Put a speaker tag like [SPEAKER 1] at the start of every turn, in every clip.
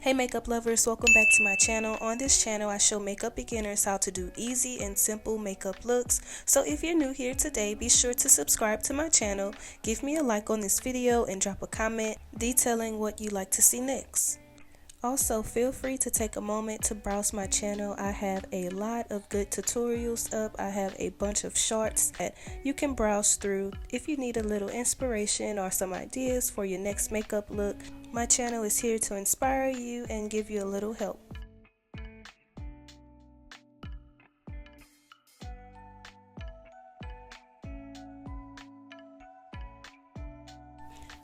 [SPEAKER 1] Hey makeup lovers, welcome back to my channel. On this channel I show makeup beginners how to do easy and simple makeup looks. So if you're new here today, be sure to subscribe to my channel, give me a like on this video, and drop a comment detailing what you'd like to see next. Also, feel free to take a moment to browse my channel. I have a lot of good tutorials up. I have a bunch of shorts that you can browse through if you need a little inspiration or some ideas for your next makeup look. My channel is here to inspire you and give you a little help.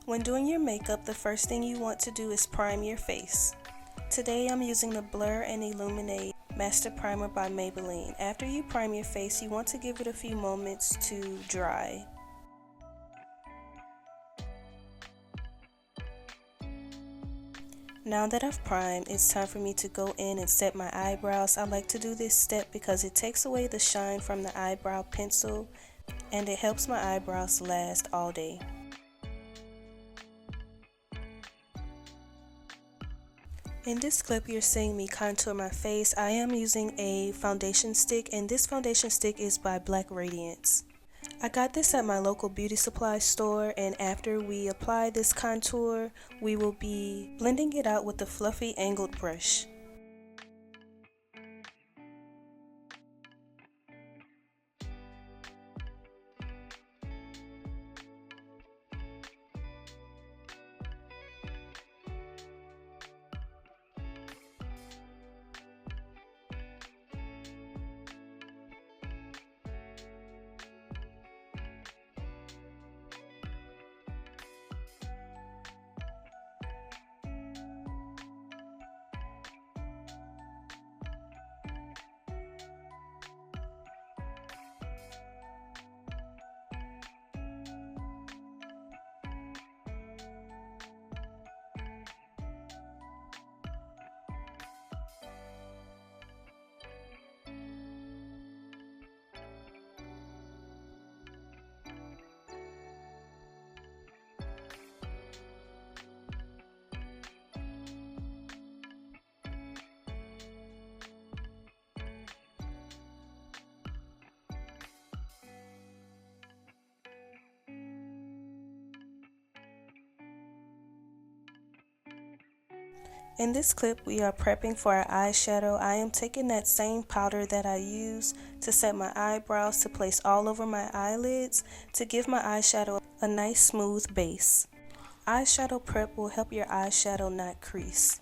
[SPEAKER 1] When doing your makeup, the first thing you want to do is prime your face. Today I'm using the Blur and Illuminate Master Primer by Maybelline. After you prime your face, you want to give it a few moments to dry. Now that I've primed, it's time for me to go in and set my eyebrows. I like to do this step because it takes away the shine from the eyebrow pencil and it helps my eyebrows last all day. In this clip you're seeing me contour my face. I am using a foundation stick, and this foundation stick is by Black Radiance. I got this at my local beauty supply store, and after we apply this contour, we will be blending it out with a fluffy angled brush. In this clip, we are prepping for our eyeshadow. I am taking that same powder that I use to set my eyebrows to place all over my eyelids to give my eyeshadow a nice smooth base. Eyeshadow prep will help your eyeshadow not crease.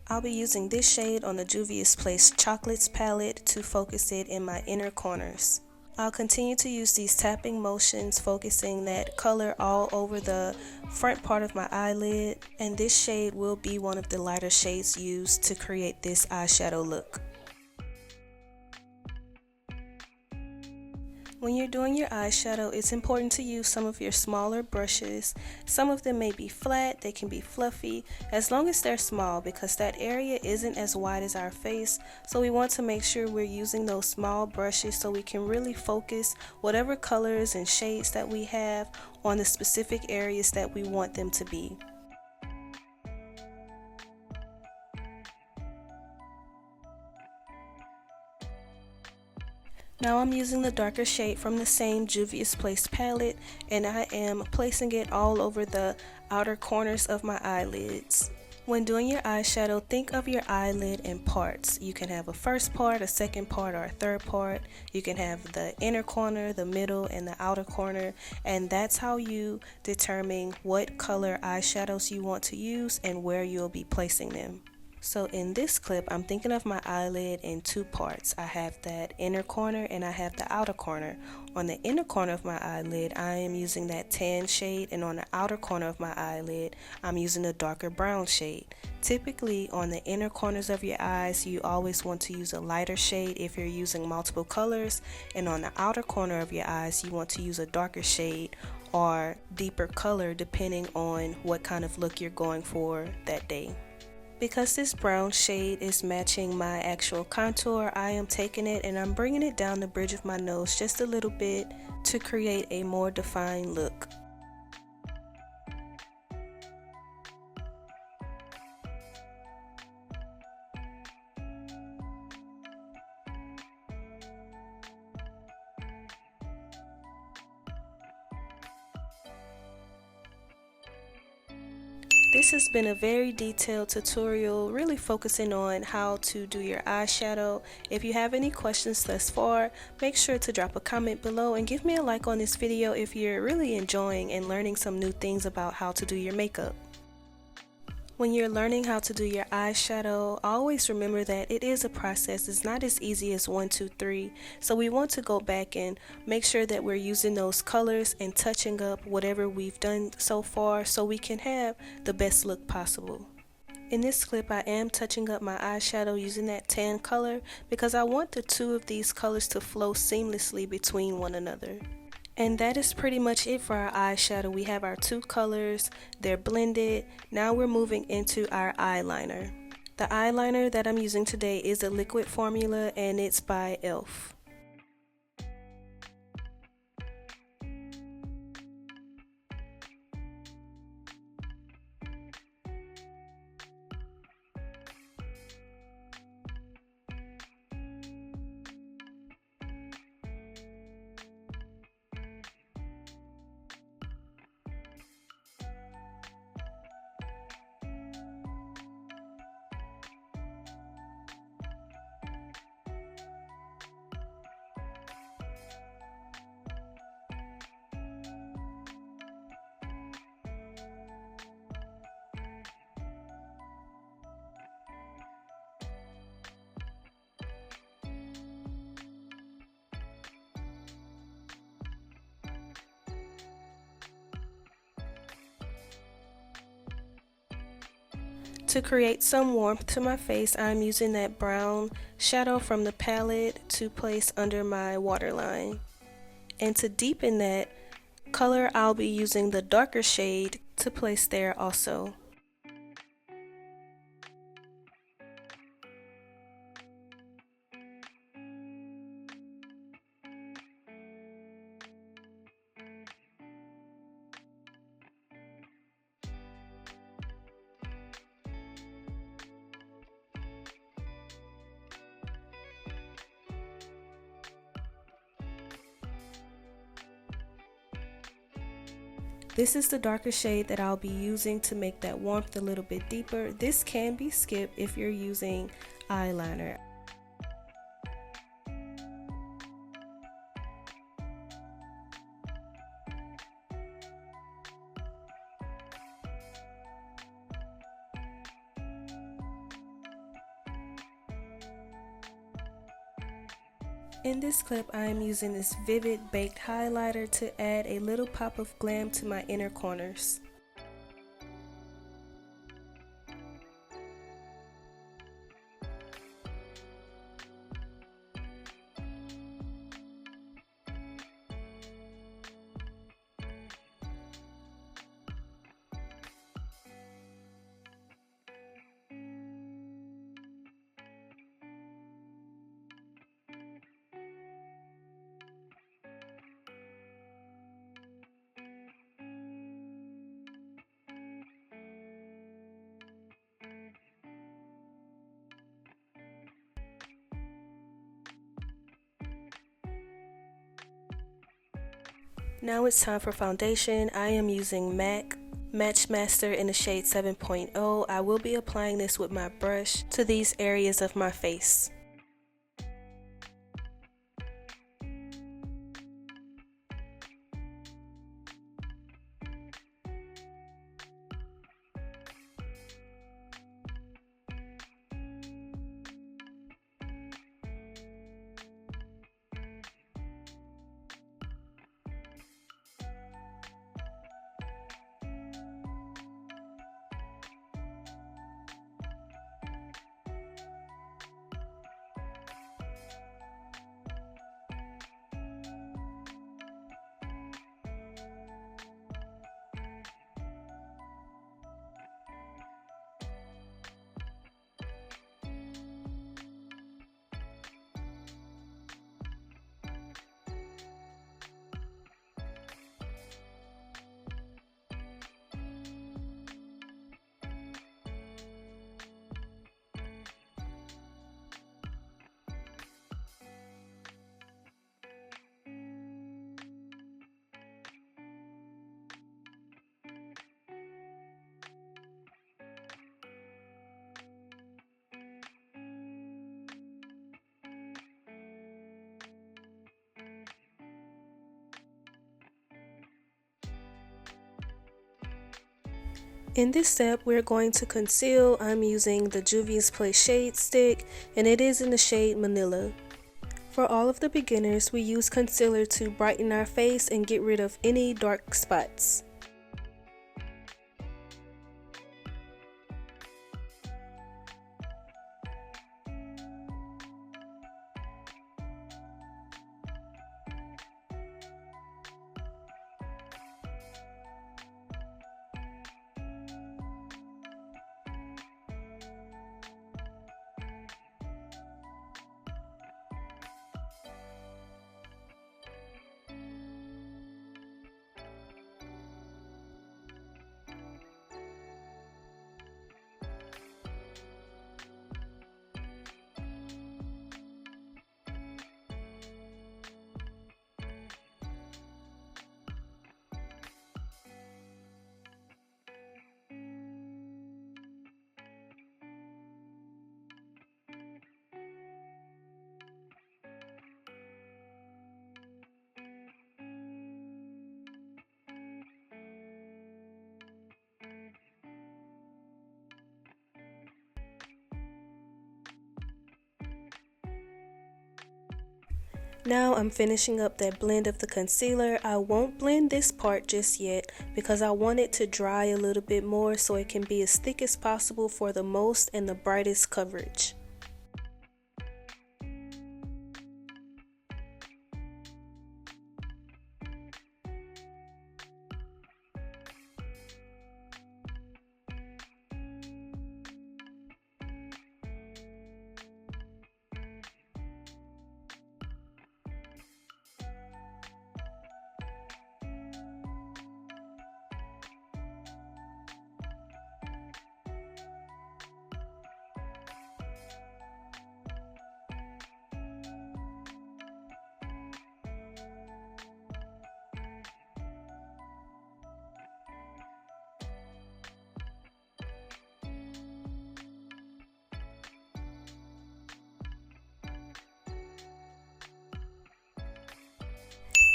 [SPEAKER 1] I'll be using this shade on the Juvia's Place Chocolates palette to focus it in my inner corners. I'll continue to use these tapping motions, focusing that color all over the front part of my eyelid, and this shade will be one of the lighter shades used to create this eyeshadow look. When you're doing your eyeshadow, it's important to use some of your smaller brushes. Some of them may be flat, they can be fluffy, as long as they're small, because that area isn't as wide as our face, so we want to make sure we're using those small brushes so we can really focus whatever colors and shades that we have on the specific areas that we want them to be. Now I'm using the darker shade from the same Juvia's Place palette, and I am placing it all over the outer corners of my eyelids. When doing your eyeshadow, think of your eyelid in parts. You can have a first part, a second part, or a third part. You can have the inner corner, the middle, and the outer corner, and that's how you determine what color eyeshadows you want to use and where you'll be placing them. So in this clip, I'm thinking of my eyelid in two parts. I have that inner corner and I have the outer corner. On the inner corner of my eyelid, I am using that tan shade, and on the outer corner of my eyelid, I'm using a darker brown shade. Typically, on the inner corners of your eyes, you always want to use a lighter shade if you're using multiple colors, and on the outer corner of your eyes, you want to use a darker shade or deeper color depending on what kind of look you're going for that day. Because this brown shade is matching my actual contour, I am taking it and I'm bringing it down the bridge of my nose just a little bit to create a more defined look. This has been a very detailed tutorial, really focusing on how to do your eyeshadow. If you have any questions thus far, make sure to drop a comment below and give me a like on this video if you're really enjoying and learning some new things about how to do your makeup. When you're learning how to do your eyeshadow, always remember that it is a process. It's not as easy as 1, 2, 3. So we want to go back and make sure that we're using those colors and touching up whatever we've done so far so we can have the best look possible. In this clip, I am touching up my eyeshadow using that tan color because I want the two of these colors to flow seamlessly between one another. And that is pretty much it for our eyeshadow. We have our two colors, they're blended. Now we're moving into our eyeliner. The eyeliner that I'm using today is a liquid formula and it's by e.l.f. To create some warmth to my face, I'm using that brown shadow from the palette to place under my waterline. And to deepen that color, I'll be using the darker shade to place there also. This is the darker shade that I'll be using to make that warmth a little bit deeper. This can be skipped if you're using eyeliner. In this clip, I am using this Vivid Baked highlighter to add a little pop of glam to my inner corners. Now it's time for foundation. I am using MAC Match Master in the shade 7.0. I will be applying this with my brush to these areas of my face. In this step, we're going to conceal. I'm using the Juvia's Place Shade Stick, and it is in the shade Manila. For all of the beginners, we use concealer to brighten our face and get rid of any dark spots. Now I'm finishing up that blend of the concealer. I won't blend this part just yet because I want it to dry a little bit more so it can be as thick as possible for the most and the brightest coverage.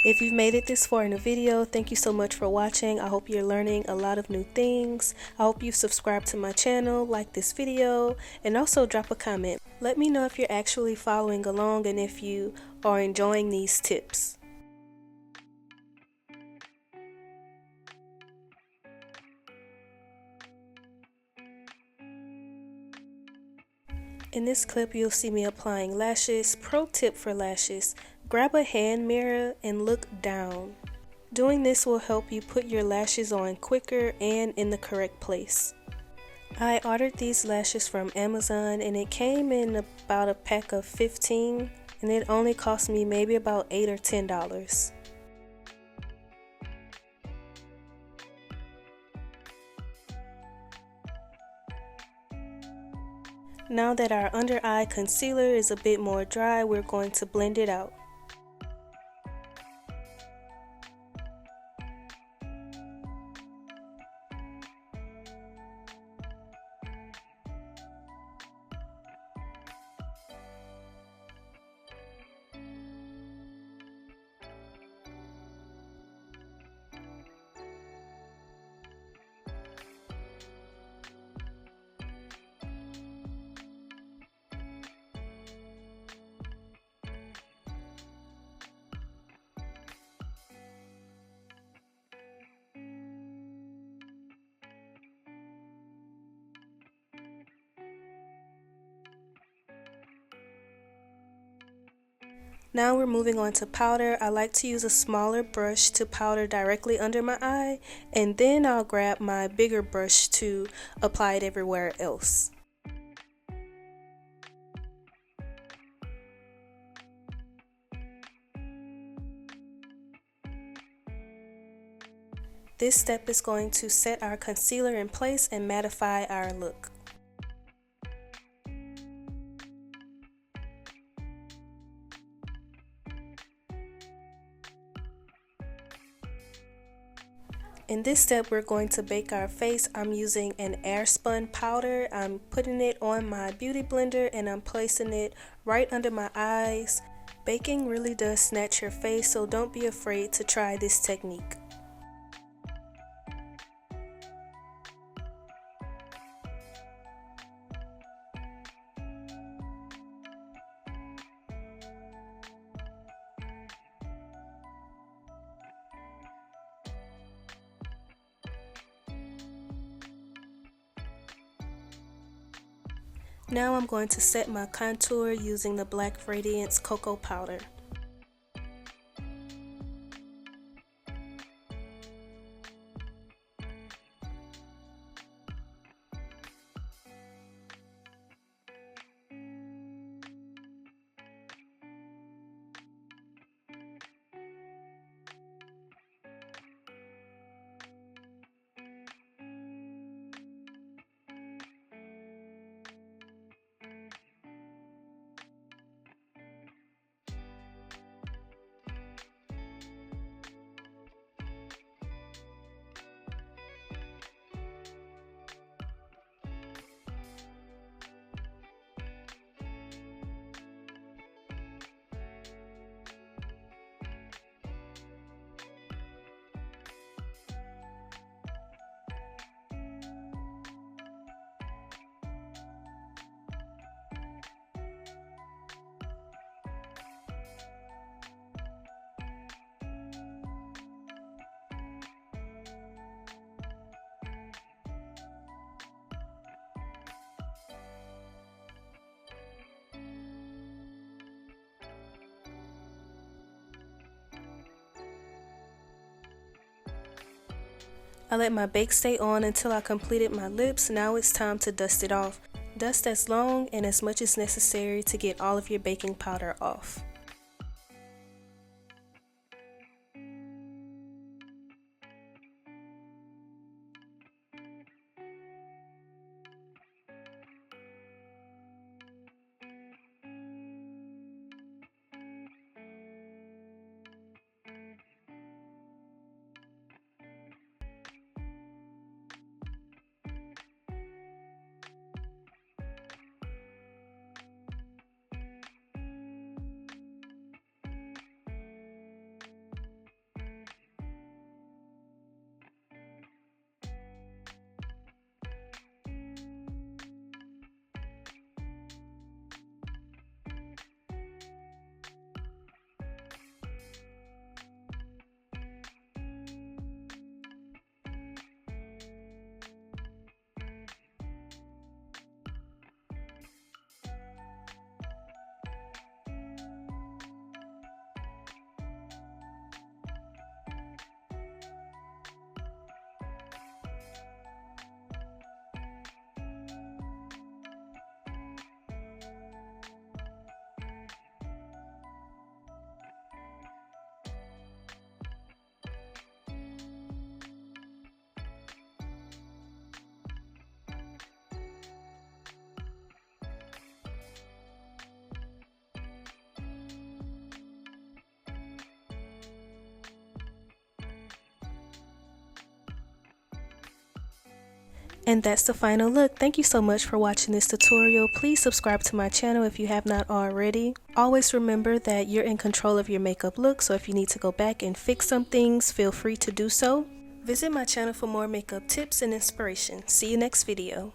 [SPEAKER 1] If you've made it this far in the video, thank you so much for watching. I hope you're learning a lot of new things. I hope you subscribe to my channel, like this video, and also drop a comment. Let me know if you're actually following along and if you are enjoying these tips. In this clip, you'll see me applying lashes. Pro tip for lashes: grab a hand mirror and look down. Doing this will help you put your lashes on quicker and in the correct place. I ordered these lashes from Amazon and it came in about a pack of 15 and it only cost me maybe about $8 or $10. Now that our under eye concealer is a bit more dry, we're going to blend it out. Now we're moving on to powder. I like to use a smaller brush to powder directly under my eye, and then I'll grab my bigger brush to apply it everywhere else. This step is going to set our concealer in place and mattify our look. In this step, we're going to bake our face. I'm using an airspun powder. I'm putting it on my beauty blender and I'm placing it right under my eyes. Baking really does snatch your face, so don't be afraid to try this technique. Now I'm going to set my contour using the Black Radiance Cocoa Powder. I let my bake stay on until I completed my lips. Now it's time to dust it off. Dust as long and as much as necessary to get all of your baking powder off. And that's the final look. Thank you so much for watching this tutorial. Please subscribe to my channel if you have not already. Always remember that you're in control of your makeup look, so if you need to go back and fix some things, feel free to do so. Visit my channel for more makeup tips and inspiration. See you next video.